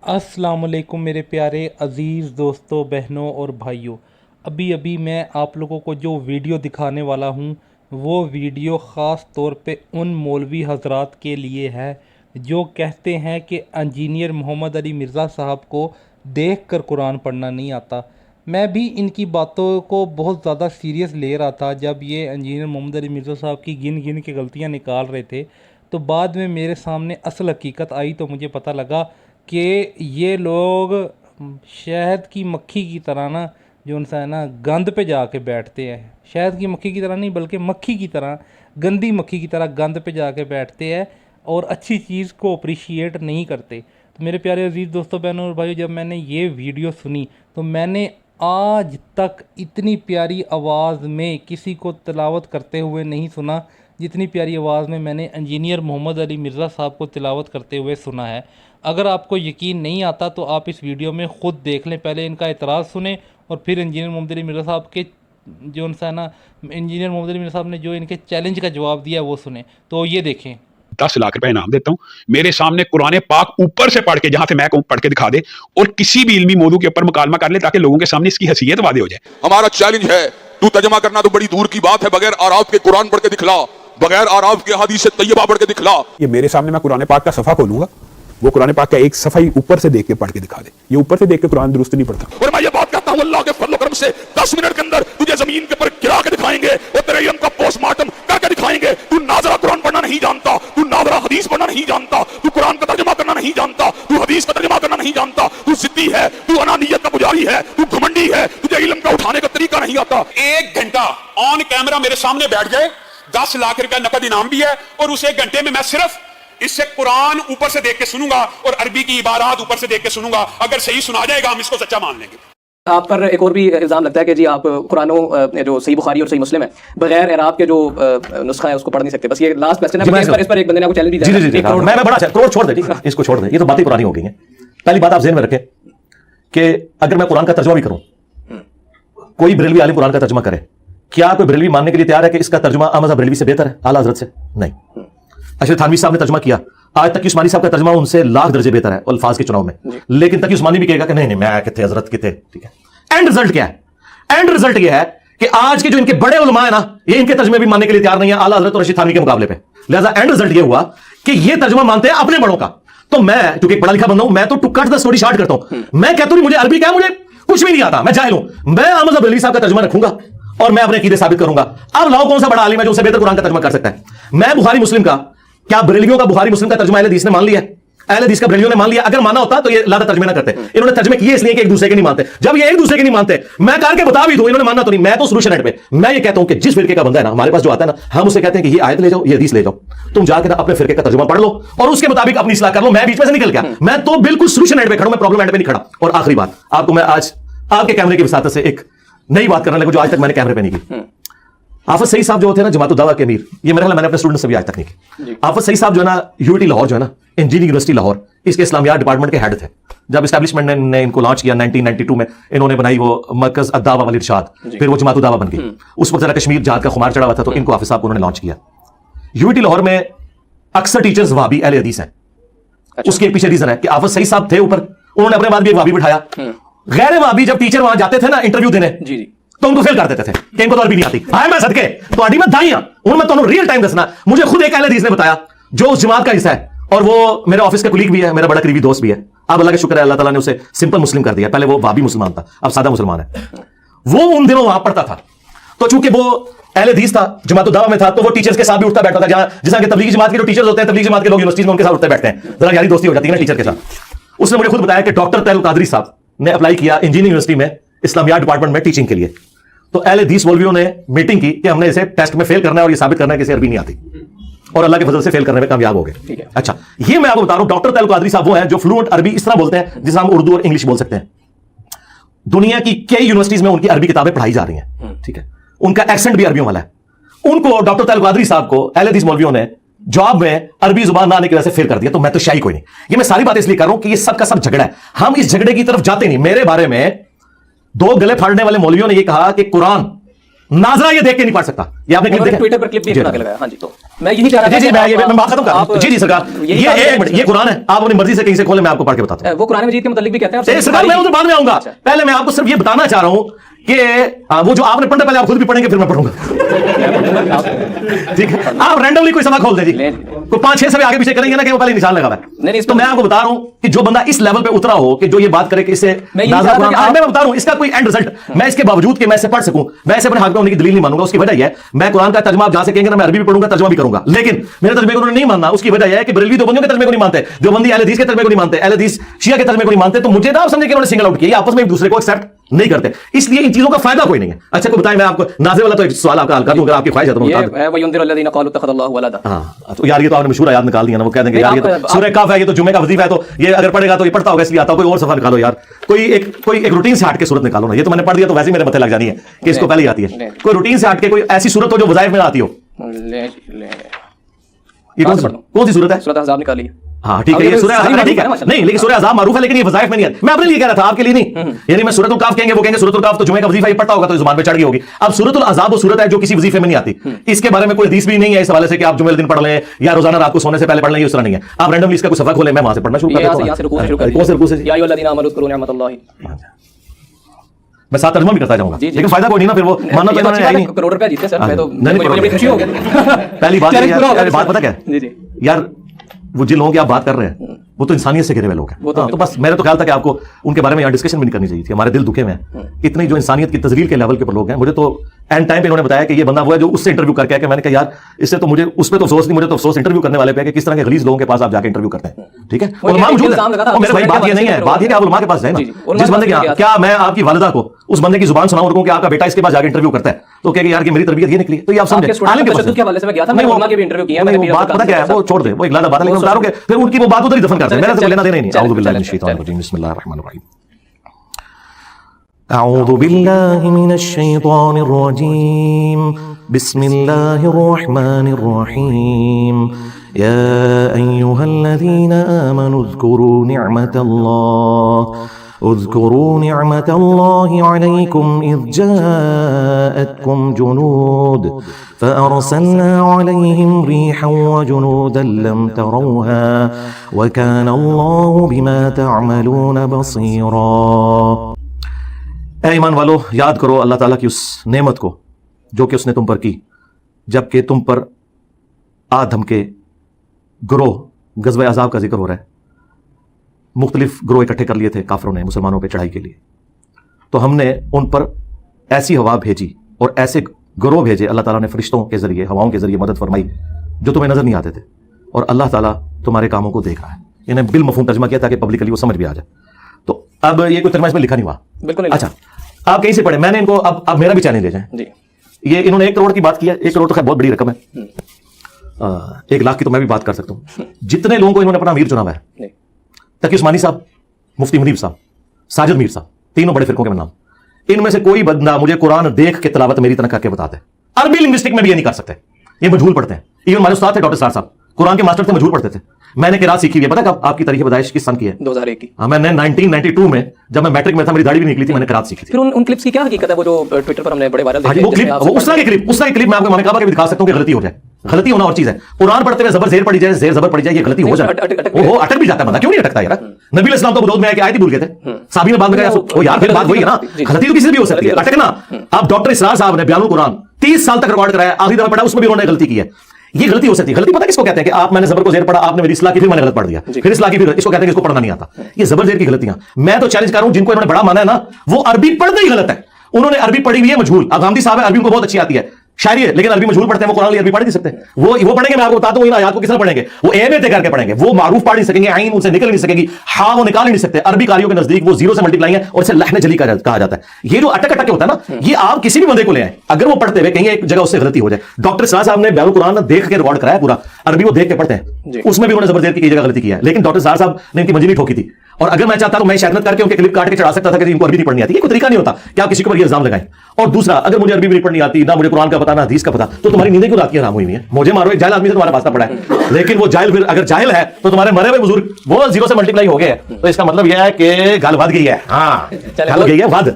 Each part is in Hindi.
अस्सलाम वालेकुम मेरे प्यारे अज़ीज़ दोस्तों, बहनों और भाइयों। अभी अभी मैं आप लोगों को जो वीडियो दिखाने वाला हूँ वो वीडियो ख़ास तौर पे उन मौलवी हज़रात के लिए है जो कहते हैं कि इंजीनियर मोहम्मद अली मिर्ज़ा साहब को देख कर कुरान पढ़ना नहीं आता। मैं भी इनकी बातों को बहुत ज़्यादा सीरियस ले रहा था जब ये इंजीनियर मोहम्मद अली मिर्ज़ा साहब की गिन गिन के गलतियाँ निकाल रहे थे। तो बाद में मेरे सामने असल हकीकत आई तो मुझे पता लगा कि ये लोग शहद की मक्खी की तरह ना, जो उनसा है ना, गंद पे जाके बैठते हैं। शहद की मक्खी की तरह नहीं बल्कि मक्खी की तरह, गंदी मक्खी की तरह गंद पे जाके बैठते हैं और अच्छी चीज़ को अप्रिशिएट नहीं करते। तो मेरे प्यारे अजीज़ दोस्तों, बहनों और भाइयों, जब मैंने ये वीडियो सुनी तो मैंने आज तक इतनी प्यारी आवाज़ में किसी को तिलावत करते हुए नहीं सुना जितनी प्यारी आवाज़ में मैंने इंजीनियर मोहम्मद अली मिर्ज़ा साहब को तिलावत करते हुए सुना है। अगर आपको यकीन नहीं आता तो आप इस वीडियो में ख़ुद देख लें। पहले इनका एतराज़ सुने और फिर इंजीनियर मोहम्मद अली मिर्ज़ा साहब के जो उनसा है ना, इंजीनियर मोहम्मद अली मिर्ज़ा साहब ने जो इनके चैलेंज का जवाब दिया वो सुने। तो ये देखें। 10 लाख रुपए इनाम देता हूं, मेरे सामने कुरान पाक ऊपर से पढ़ के, जहां से मैं कहूं पढ़ के दिखा दे और किसी भी इल्मी मौजू के ऊपर मुकालमा कर ले ताकि लोगों के सामने इसकी हैसियत वादे हो जाए। हमारा चैलेंज है, तू तर्जुमा करना तो बड़ी दूर की बात है, बगैर आराफ के कुरान पढ़ के दिखला, बगैर आराफ के हदीस तैयबा पढ़ के दिखला। ये मेरे सामने, मैं कुरान पाक का सफा खोलूंगा, वो कुरान पाक का एक सफा ही ऊपर से देख के पढ़ के दिखा दे। ये ऊपर से देख के कुरान दुरुस्त नहीं पढ़ता। और मैं ये बात कहता हूं, अल्लाह के फजल करम से 10 मिनट के अंदर तुझे जमीन के ऊपर गिरा के दिखाएंगे और तेरे इल्म का पोस्टमार्टम करके दिखाएंगे। तू नाजरा कुरान पढ़ना नहीं जानता, तू नाजरा हदीस पढ़ना नहीं जानता, तू कुरान का तर्जुमा करना नहीं जानता, तू हदीस का तर्जुमा करना नहीं जानता, तू जिद्दी है, तू अनानियत का पुजारी है, तू घमंडी है, तुझे इल्म का उठाने का तरीका नहीं आता। 1 घंटा ऑन कैमरा मेरे सामने बैठ गए, 10 लाख रुपया नकद इनाम भी है और उस 1 घंटे में मैं सिर्फ इससे कुरान ऊपर से देख के सुनूंगा और अरबी की इबारात ऊपर से देख के सुनूंगा। अगर सही सुना जाएगा हम इसको सच्चा मान लेंगे। आप पर एक और भी इल्ज़ाम लगता है कि जी आप कुरानों जो सही बुखारी और सही मुस्लिम है बगैर एराब के जो नुस्खा है उसको पढ़ नहीं सकते। बस ये लास्ट क्वेश्चन है, इस पर एक बंदे ने आपको चैलेंज भी दिया। जी मैं बड़ा करोड़ छोड़ दे, ठीक है, इसको छोड़ दे, ये तो बातें पुरानी हो गई हैं। पहली बात आप ज़हन में रखें कि अगर मैं कुरान का तर्जुमा भी करूं, कोई बरेलवी आलिम कुरान का तर्जुमा करे, क्या कोई बरेलवी मानने के लिए तैयार है कि इसका तर्जुमा अहमद बरेलवी से बेहतर है, आला हजरत से? नहीं। अशरफ थानवी साहब ने तर्जुमा किया, आज तकी उस्मानी साहब का तर्जुमा उनसे लाख दर्जे बेहतर है अल्फाज के चुनाव में, लेकिन तकी उस्मानी भी कहेगा कि नहीं मैं कितने हजरत कितने, ठीक है। एंड रिजल्ट क्या है? एंड रिजल्ट यह है कि आज के जो इनके बड़े उलमा है ना, ये इनके तर्जुमे भी मानने के लिए तैयार नहीं है आला हजरत और रशीद थानवी के मुकाबले पे। लिहाजा एंड रिजल्ट यह हुआ कि ये तर्जुमा मानते हैं अपने बड़ों का। तो मैं क्योंकि बड़ा लिखा बंदा हूं, मैं तो to cut the story short करता हूं। मैं कहता हूं मुझे अरबी क्या है, मुझे कुछ भी नहीं आता, मैं जाहिल हूं। मैं अहमद बरेलवी साहब का तर्जुमा रखूंगा और मैं अपने अकीदे साबित करूंगा। अब लाओ कौन सा बड़ा आलिम है जो उससे बेहतर कुरान का तर्जुमा कर सकता है? मैं बुखारी मुस्लिम का, क्या बरेलियों का बुखारी मुस्लिम का तर्जुमा अहले हदीस ने मान लिया? अहले हदीस का बरेलियों ने मान लिया? अगर माना होता तो ये लादा तर्जुमे ना करते। इन्होंने तर्जुमे किए इसलिए कि एक दूसरे के नहीं मानते। जब ये एक दूसरे के नहीं मानते, मैं करके बता भी दूं, इन्होंने मानना तो नहीं। मैं तो सोल्यूशन एड पे मैं ये कहता हूं कि जिस फिरके का बंदा है ना हमारे पास जो आता है ना, हम उसे कहते हैं कि ये आयत ले जाओ, ये हदीस ले जाओ, तुम जाकर ना अपने फिरके का तर्जुमा पढ़ लो और उसके मुताबिक अपनी इस्लाह कर लो। मैं बीच में से निकल गया, मैं तो बिल्कुल सोल्यूशन एड पे खड़ा हूं, मैं प्रॉब्लम एड पे नहीं खड़ा। और आखिरी बात, आपको मैं आज आपके कैमरे की विसातत से एक नई बात करने लगा जो आज तक मैंने कैमरे पे नहीं की। आफत सही साहब जो होते हैं ना, जमातुद दावा के अमीर, ये मेरे ख्याल मैंने अपने स्टूडेंट से भी आज तक नहीं की। आफत सही साहब जो है ना, यूटी लाहौर जो है ना, इंजीनियरिंग यूनिवर्सिटी लाहौर, इसके इस्लामियात डिपार्टमेंट के हेड थे। जब एस्टैब्लिशमेंट ने इनको लॉन्च किया 1992 में, इन्होंने बनाई वो मरकज अद्दावा वल इरशाद, फिर वो जमातुद दावा बन गई। उस वक्त जरा कश्मीर जहाद का खुमार चढ़ा हुआ था, तो इनको आफिस साहब को उन्होंने लॉन्च किया। यूटी लाहौर में अक्सर टीचर्स वहाबी अहले हदीस हैं। उसके पीछे रीजन है कि आफत सही साहब थे ऊपर, उन्होंने अपने बाद भी एक वहाबी बिठाया। गैर वहाबी जब टीचर वहां जाते थे ना इंटरव्यू देने, तो उनको फेल कर देते थे कि इनको तो अरबी नहीं आती। आए मैं सदके तो अड़ी में दाइयां उनमें तो रियल टाइम दसना। मुझे खुद एक अहले हदीस ने बताया जो उस जमात का हिस्सा है, और वो मेरे ऑफिस का कुलीग भी है, मेरा बड़ा करीबी दोस्त भी है। अब अल्लाह का शुक्र है, अल्लाह ताला ने उसे सिंपल मुस्लिम कर दिया। पहले वो वहाबी मुसलमान था, अब सादा मुसलमान है। वो उन दिनों वहां पढ़ता था, तो चूंकि वो अहले हदीस था, जमातुद दावा में था, तो वो टीचर्स के साथ भी उठता बैठता था। जहां जिस के तबलीगी जमात के जो टीचर्स होते हैं, तबलीगी जमात के लोग यूनिवर्सिटीज में उनके साथ उठते बैठते हैं, जरा यारी दोस्ती हो जाती है ना टीचर के साथ। उसने मुझे खुद बताया कि डॉक्टर तैयब कादरी साहब ने अप्लाई किया इंजीनियरिंग यूनिवर्सिटी में इस्लामियात डिपार्टमेंट में टीचिंग के लिए। तो अहले हदीस मौलवियों ने मीटिंग की कि हमने इसे टेस्ट में फेल करना है और ये साबित करना है कि इसे अरबी नहीं आती, और अल्लाह के फजल से फेल करने में कामयाब हो गए। अच्छा, ये मैं आपको बता रहा हूं, डॉक्टर तैयब कादरी साहब वो हैं जो फ्लुएंट अरबी इस तरह बोलते हैं जिसे हम उर्दू और इंग्लिश बोल सकते हैं। दुनिया की कई यूनिवर्सिटीज में उनकी अरबी किताबें पढ़ाई जा रही हैं, ठीक है, उनका एक्सेंट भी अरबियों वाला है। उनको डॉक्टर तैयब कादरी साहब को अहले हदीस मौलवियों ने जॉब में अरबी जुबान ना आने की वजह से फेल कर दिया। तो मैं तो शाही कोई नहीं। ये मैं सारी बात इसलिए कर रहा हूं कि ये सब का सब झगड़ा है, हम इस झगड़े की तरफ जाते नहीं। मेरे बारे में 2 गले फाड़ने वाले मौलवियों ने यह कहा कि कुरान नाजरा ये देख के नहीं पढ़ सकता। ये आपने क्लिप देखा? ट्विटर पर क्लिप भी बना के लगाया। हाँ जी, तो मैं यही चाह रहा था। जी मैं बात खत्म कर रहा हूं। जी सरकार, ये कुरान है, आप अपनी मर्जी से कहीं से खोले, मैं आपको पढ़ के बताता हूं। वो कुरान मजीद के मुतालिक भी कहते हैं सरकार, मैं उधर बाद में आऊंगा। पहले मैं आपको सिर्फ ये बताना चाह रहा हूं कि वो जो आपने पढ़ना पहले आप खुद भी पढ़ेंगे, फिर मैं पढ़ूंगा। ठीक है, आप रैंडमली कोई समा खोल दे जी, कोई 5-6 समय आगे पीछे करेंगे ना कि वो पहले निशान लगा हुआ है। तो मैं आपको बता रहा हूं कि जो बंदा इस लेवल पे उतरा हो कि जो ये बात करे कि इससे मैं बता रहा हूं इसका कोई एंड रिजल्ट, मैं इसके बावजूद कि मैं इसे पढ़ सकूं, मैं इसे अपने हक में होने की दलील नहीं मानूंगा। उसकी वजह यह है, मैं कुरान का तर्जुमा आप जहां से कहेंगे ना, मैं अरबी भी पढ़ूंगा, तर्जुमा भी करूंगा, लेकिन मेरे तर्जुमे को उन्होंने नहीं मानना। उसकी वजह यह है कि बरेलवी देवबंदियों के तर्जुमे को नहीं मानते, देवबंदी अहले हदीस के तर्जुमे को नहीं मानते, अहले हदीस शिया के तर्जुमे को नहीं मानते। तो मुझे ना समझे कि उन्होंने सिंगल आउट किया, आपस में एक दूसरे को एक्सेप्ट नहीं करते, इसलिए इन चीजों का फायदा कोई नहीं है। अच्छा को बताएं, मैं आपको नाज़िल वाला तो एक सवाल आपका हल कर दूं, अगर आपकी ख्वाहिश है तो मैं बता दूं। हाँ, तो यार ये तो आपने मशहूर आयत निकाल दिया ना, वो कह देंगे यार ये तो सूरह कहफ है, ये तो जुम्मे का वजीफा है, तो ये अगर पढ़ेगा तो ये पढ़ता होगा इसलिए आता। कोई और सफा निकालो यार, कोई एक रूटीन से हट के सूरत निकालो ना। ये तो मैंने पढ़ दिया तो वैसे ही मेरे मत्थे लग जानी है कि इसको पहले ही आती है। कोई रूटीन से हट के कोई ऐसी सूरत हो जो वज़ाइफ में आती हो। ये कौन सी सूरत है? सूरह अहज़ाब निकाली है। हाँ ठीक है, ये सूरह अज़ाब ठीक है, नहीं लेकिन सूरह अज़ाब मारूफ है, लेकिन ये वज़ाइफ में नहीं है। मैं अपने लिए कह रहा था, आपके लिए नहीं। यानी मैं सूरतुल काफ कहेंगे, वो कहेंगे सूरतुल काफ तो जुमे का वजीफा ही पढ़ता होगा तो जुबान पे चढ़ गई होगी। अब सूरतुल अज़ाब वो सूरत है जो किसी वजीफे में नहीं आती। इसके बारे में कोई हदीस भी नहीं है इस हवाले से कि आप जुमे दिन पढ़ लें या रोजाना रात को सोने से पहले पढ़ लें, ये उस तरह नहीं है। आप रैंडमली इसका कोई सफा खोलें, मैं वहां से पढ़ना शुरू कर देता हूं। मैं साथ तर्जुमा भी करता जाऊंगा, लेकिन फायदा कोई नहीं ना, फिर वो मानना तो इन्होंने है नहीं। करोड़ रुपए जीते सर, मैं तो बड़ी खुशी हो गई। पहली बात पता क्या है यार, वो जिन लोगों की आप बात कर रहे हैं वो तो इंसानियत से घिरे हुए लोग हैं। तो बस मेरा तो ख्याल था कि आपको उनके बारे में यहाँ डिस्कशन भी नहीं करनी चाहिए थी। हमारे दिल दुखे में हैं, इतनी जो इंसानियत की तजलील के लेवल के लोग हैं। मुझे तो एंड टाइम पे इन्होंने बताया कि ये बंदा वो है जो उससे इंटरव्यू करके आया। मैंने कहा यार इससे तो मुझे उस पर तो अफसोस नहीं, मुझे तो अफसोस इंटरव्यू करने वाले पे कि किस तरह के गलीज लोगों के पास आप जाके इंटरव्यू करते हैं। ठीक है, मेरे भाई बात ये नहीं है, बात ये कि आप उलमा के पास जाए ना। जिस बंदे के क्या मैं आपकी वालिदा को उस बंदे की जुबान सुनाऊं कि आपका बेटा इसके पास जाके इंटरव्यू करता है, तो कहेंगे यार कि मेरी तरबियत ये निकली। तो ये आप समझे, आलिम के हवाले से मैं गया था, मैंने उलमा के भी इंटरव्यू किया। बात पता क्या है, वो छोड़ दे, वो एक अलग बात है, लेकिन बता रहा हूं कि फिर उनकी वो बात उधर ही दफन करते हैं, मेरा तो लेना देना ही नहीं। अऊज़ु बिल्लाहि मिनश शैतानिर रजीम, बिस्मिल्लाहिर रहमानिर रहीम। अऊज़ु बिल्लाहि मिनश शैतानिर रजीम, बिस्मिल्लाहिर रहमानिर रहीम। या अय्युहल्लज़ीना आमनू उज़्कुरू निअमतल्लाहि अलैकुम इज़ जाअतकुम जुनूद फ़अरसलना अलैहिम रीहन व जुनूदन लम तरौहा व कान अल्लाहु बिमा तअमलून बसीरा। ऐ ईमान वालो, याद करो अल्लाह ताला की उस नेमत को जो कि उसने तुम पर की, जबकि तुम पर आदम के ग्रोह गज़वे अज़ाब का जिक्र हो रहा है। मुख्तलिफ ग्रोह इकट्ठे कर लिए थे काफिरों ने मुसलमानों पे चढ़ाई के लिए, तो हमने उन पर ऐसी हवा भेजी और ऐसे ग्रोह भेजे, अल्लाह ताला ने फरिश्तों के जरिए, हवाओं के जरिए मदद फरमाई जो तुम्हें नजर नहीं आते थे, और अल्लाह ताला तुम्हारे कामों को देख रहा है। इन्हें बिल मफहूम तर्जुमा किया ताकि पब्लिकली वो समझ भी आ जाए। तो अब ये कोई तर्जुमा इसमें लिखा नहीं हुआ, बिल्कुल। अच्छा, आप कहीं से पढ़े, मैंने इनको अब मेरा भी चैनल ले जाएं जी। ये इन्होंने 1 करोड़ की बात की है। 1 करोड़ तो खैर बहुत बड़ी रकम है, 1 लाख की तो मैं भी बात कर सकता हूँ। जितने लोगों को इन्होंने अपना अमीर चुना हुआ है, तकी उस्मानी साहब, मुफ्ती मुनीब साहब, साजिद मीर साहब, तीनों बड़े फिरकों के नाम, इनमें से कोई बंदा मुझे कुरान देख के तिलावत मेरी तरह करके बताते हैं। अरबी लिंग्विस्टिक में भी ये नहीं कर सकते, ये मजहूल पढ़ते हैं। इवन हमारे उस्ताद थे डॉक्टर सार साहब, कुरान के मास्टर थे, मजहूल पढ़ते थे। मैंने किरात सीखी हुई है, पता है आपकी तारीख पैदाइश किस सन की है? 2001 की। हाँ, मैंने 1992 में जब मैं मैट्रिक में था, मेरी दाढ़ी भी निकली थी, मैंने किरात सीखी थी। फिर उन क्लिप्स की क्या हकीकत है, वो जो ट्विटर पर हमने बड़े वायरल देखे? वो क्लिप, उस तरह की क्लिप मैं आपको मैंने कहा कि दिखा सकता हूं कि गलती हो जाए। गलती होना और चीज है, कुरान पढ़ते हुए जबर जेर पड़ी जाए, जेर जबर पड़ी जाए, ये गलती हो जाए, वो अटक भी जाता है बंदा। क्यों नहीं अटकता यार? नबी अलैहिस्सलाम तो विरोध में आके आयत ही भूल गए थे, साहबी ने बाद में कहा ओ यार, फिर बात वही है ना, गलती तो किसी से भी हो सकती है, अटकना। आप डॉक्टर इसरार साहब ने बयानुल कुरान 30 साल तक रिकॉर्ड कराया, आखिरी दफा पढ़ा उसमें भी उन्होंने गलती की है। ये गलती हो सकती है। गलती पता किसको कहते हैं कि आप मैंने जबर को जेर पढ़ा, आपने मेरी इस्लाह की, फिर मैंने गलत पढ़ दिया, फिर इस्लाह की, फिर इसको कहते हैं कि इसको पढ़ना नहीं आता। ये जबर जेर की गलतियां मैं तो चैलेंज कर रहा हूं, जिनको इन्होंने बड़ा माना है ना, वो अरबी पढ़ना ही गलत है। उन्होंने अरबी पढ़ी हुई है मजहूल। गांधी साहब है, अरबी उनको बहुत अच्छी आती है, शायरी है, लेकिन अरबी मजहूल पढ़ते हैं, वो कुरान अरबी पढ़ नहीं सकते। वो पढ़ेंगे, मैं आपको बताता हूं इन आयत को किस तरह पढ़ेंगे। वो ए में तय करके पढ़ेंगे, वो मारूफ पढ़ नहीं सकेंगे, आइन उनसे निकल नहीं सकेगी, हाँ वो निकाल नहीं सकते। अरबी कारियों के नजदीक वो जीरो से मल्टीप्लाई है और इसे लहने जली कहा जाता है। ये जो अटक अटक होता है ना, ये आप किसी भी बंदे को ले आए, अगर वो पढ़ते हुए कहीं एक जगह उससे गलती हो जाए। डॉक्टर साहब साहब ने बयानुल कुरान देख के रिकॉर्ड कराया पूरा, अरबी वो देख के पढ़ते हैं, उसमें भी उन्होंने जबरदस्ती की जगह गलती की है, लेकिन डॉक्टर साहब ने इनकी मंजिल ठोकी थी। और अगर मैं चाहता तो मैं शायद करके उनके क्लिप काट के चढ़ा सकता था कि इनको अरबी नहीं पढ़नी आती। ये कोई तरीका नहीं होता कि आप किसी को ये इल्जाम लगाएं। और दूसरा, अगर मुझे अरबी भी नहीं पढ़नी आती, ना मुझे कुरान का पता, ना हदीस का पता, तो तुम्हारी नींदें क्यों रात की हराम हुई है? मुझे मारो, एक जाहिल आदमी से तुम्हारा वास्ता पड़ा है, लेकिन वो जाहिल, फिर अगर जाहिल है तो तुम्हारे मरे हुए बुजुर्ग वो जीरो से मल्टीप्लाई हो गए, तो इसका मतलब यह है कि गाल वध गई है। हाँ, गाल गई है वध।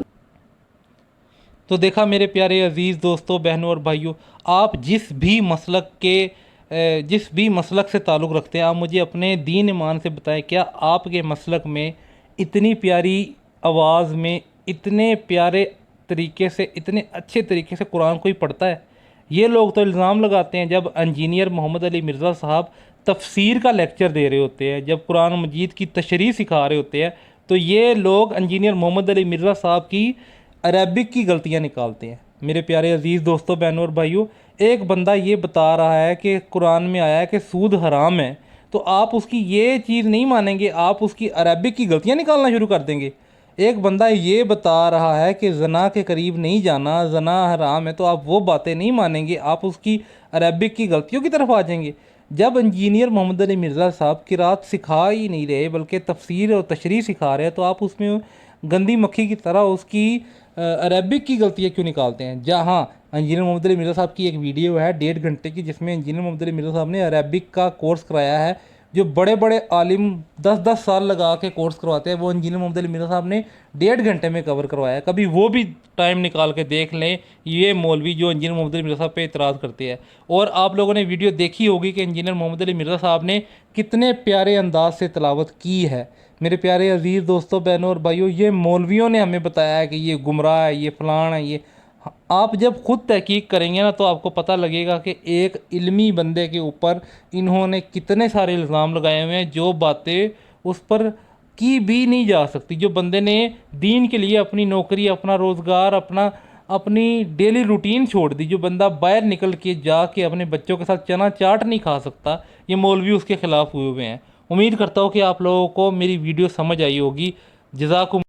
तो देखा मेरे प्यारे अज़ीज़ दोस्तों, बहनों और भाइयों, आप जिस भी मसलक से ताल्लुक़ रखते हैं, आप मुझे अपने दीन ईमान से बताएं, क्या आपके मसलक में इतनी प्यारी आवाज़ में, इतने प्यारे तरीके से, इतने अच्छे तरीके से कुरान कोई पढ़ता है? ये लोग तो इल्ज़ाम लगाते हैं जब इंजीनियर मोहम्मद अली मिर्ज़ा साहब तफसीर का लेक्चर दे रहे होते हैं, जब कुरान मजीद की तशरीह सिखा रहे होते हैं, तो ये लोग इंजीनियर मोहम्मद अली मिर्ज़ा साहब की अरबिक की गलतियाँ निकालते हैं। मेरे प्यारे अजीज़ दोस्तों, बहनों और भाइयों, एक बंदा ये बता रहा है कि कुरान में आया है कि सूद हराम है, तो आप उसकी ये चीज़ नहीं मानेंगे, आप उसकी अरबिक की गलतियाँ निकालना शुरू कर देंगे। एक बंदा ये बता रहा है कि जना के करीब नहीं जाना, जना हराम है, तो आप वो बातें नहीं मानेंगे, आप उसकी अरबिक की गलतियों की तरफ आ जाएंगे। जब इंजीनियर मोहम्मद अली मिर्ज़ा साहब किरात सिखा ही नहीं रहे बल्कि तफसीर और तशरीह सिखा रहे हैं, तो आप उसमें गंदी मक्खी की तरह उसकी अरबिक की गलतियाँ क्यों निकालते हैं? जहाँ इंजीनियर मोहम्मद अली मिर्ज़ा साहब की एक वीडियो है 1.5 घंटे की, जिसमें इंजीनियर मोहम्मद अली मिर्ज़ा साहब ने अरबिक का कोर्स कराया है। जो बड़े बड़े आलिम 10-10 साल लगा के कोर्स करवाते हैं, वो इंजीनियर मोहम्मद अली मिर्ज़ा साहब ने 1.5 घंटे में कवर करवाया है। कभी वो भी टाइम निकाल के देख लें, ये मौलवी जो इंजीनियर मोहम्मद अली मिर्ज़ा साहब पे इतराज़ करते हैं। और आप लोगों ने वीडियो देखी होगी कि इंजीनियर मोहम्मद अली मिर्ज़ा साहब ने कितने प्यारे अंदाज से तिलावत की है। मेरे प्यारे अजीज़ दोस्तों, बहनों और भाइयों, ये मौलवियों ने हमें बताया है कि ये गुमराह है, ये फ़लान है, ये। आप जब ख़ुद तहकीक करेंगे ना, तो आपको पता लगेगा कि एक इल्मी बंदे के ऊपर इन्होंने कितने सारे इल्ज़ाम लगाए हुए हैं, जो बातें उस पर की भी नहीं जा सकती। जो बंदे ने दीन के लिए अपनी नौकरी, अपना रोज़गार, अपनी डेली रूटीन छोड़ दी, जो बंदा बाहर निकल के जाके अपने बच्चों के साथ चना चाट नहीं खा सकता, ये मौलवी उसके ख़िलाफ़ हुए हुए हैं। उम्मीद करता हूँ कि आप लोगों को मेरी वीडियो समझ आई होगी। जज़ाकुम।